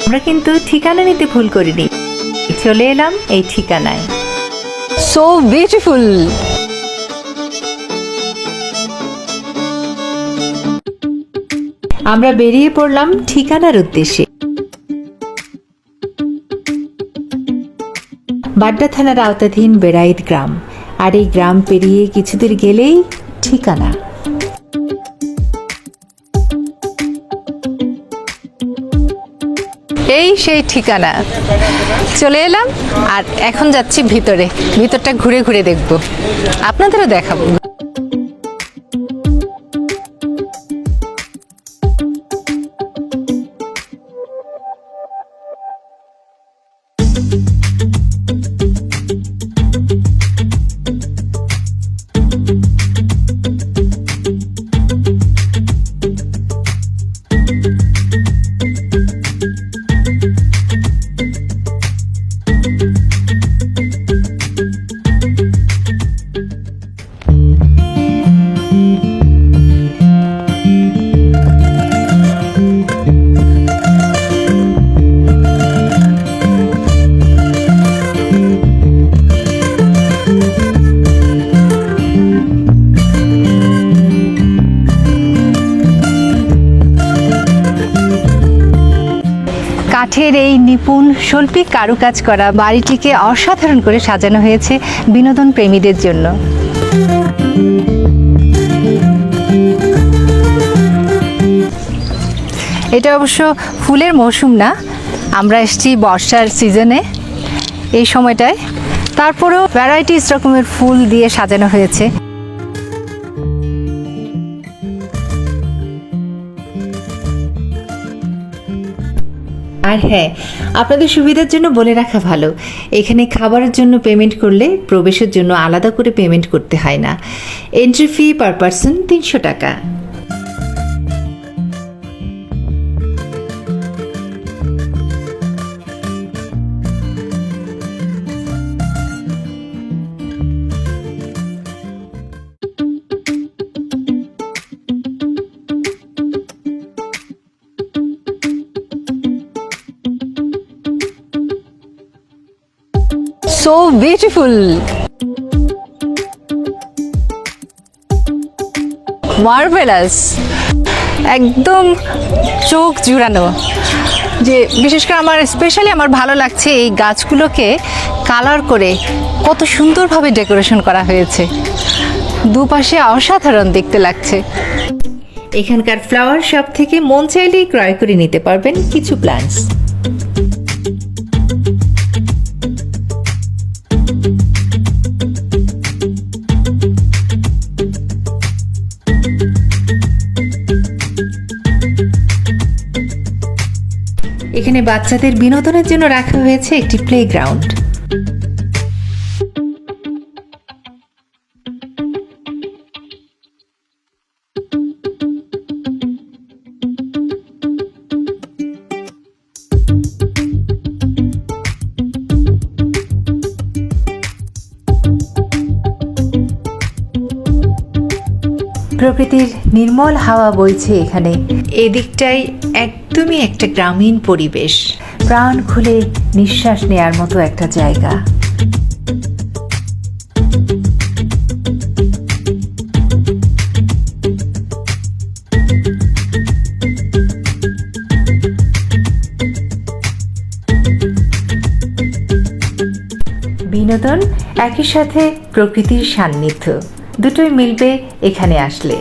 আমরা কিন্তু ঠিকানা নিতে ভুল করিনি, চলে এলাম এই ঠিকানায়। So beautiful. আমরা বেরিয়ে পড়লাম ঠিকানার উদ্দেশ্যে। বাড্ডা থানার আওতাধীন বেড়াইত গ্রাম, আর এই গ্রাম পেরিয়ে কিছুদূর গেলেই ঠিকানা। এই সেই ঠিকানা, চলে এলাম। আর এখন যাচ্ছি ভিতরে, ভিতরটা ঘুরে ঘুরে দেখব, আপনাদেরও দেখাবো। কাঠের এই নিপুণ শৈল্পিক কারুকাজ করা বাড়িটিকে অসাধারণ করে সাজানো হয়েছে বিনোদন প্রেমীদের জন্য। এটা অবশ্য ফুলের মৌসুম না, আমরা এসেছি বর্ষার সিজনে এই সময়টায়, তারপরেও ভ্যারাইটিস রকমের ফুল দিয়ে সাজানো হয়েছে। আর হ্যাঁ, আপনাদের সুবিধার জন্য বলে রাখা ভালো, এখানে খাবারের জন্য পেমেন্ট করলে প্রবেশের জন্য আলাদা করে পেমেন্ট করতে হয় না। এন্ট্রি ফি পার পারসন 300 টাকা। সো বিউটিফুল, মার্ভেলাস, একদম চোখ জুড়ানো। যে বিশেষ করে আমার স্পেশালি আমার ভালো লাগছে এই গাছগুলোকে কালার করে কত সুন্দরভাবে ডেকোরেশন করা হয়েছে, দুপাশে অসাধারণ দেখতে লাগছে। এখানকার ফ্লাওয়ার শপ থেকে মন চাইলেই ক্রয় করে নিতে পারবেন কিছু প্ল্যান্টস। এখানে বাচ্চাদের বিনোদনের জন্য রাখা হয়েছে একটি প্লেগ্রাউন্ড। প্রকৃতির নির্মল হাওয়া বইছে এখানে। এদিকটাই একদমই একটা গ্রামীণ পরিবেশ, প্রাণ খুলে নিঃশ্বাস নেয়ার মতো একটা জায়গা। বিনোদন একই সাথে প্রকৃতির সান্নিধ্য, দুটোই মিলবে এখানে আসলে।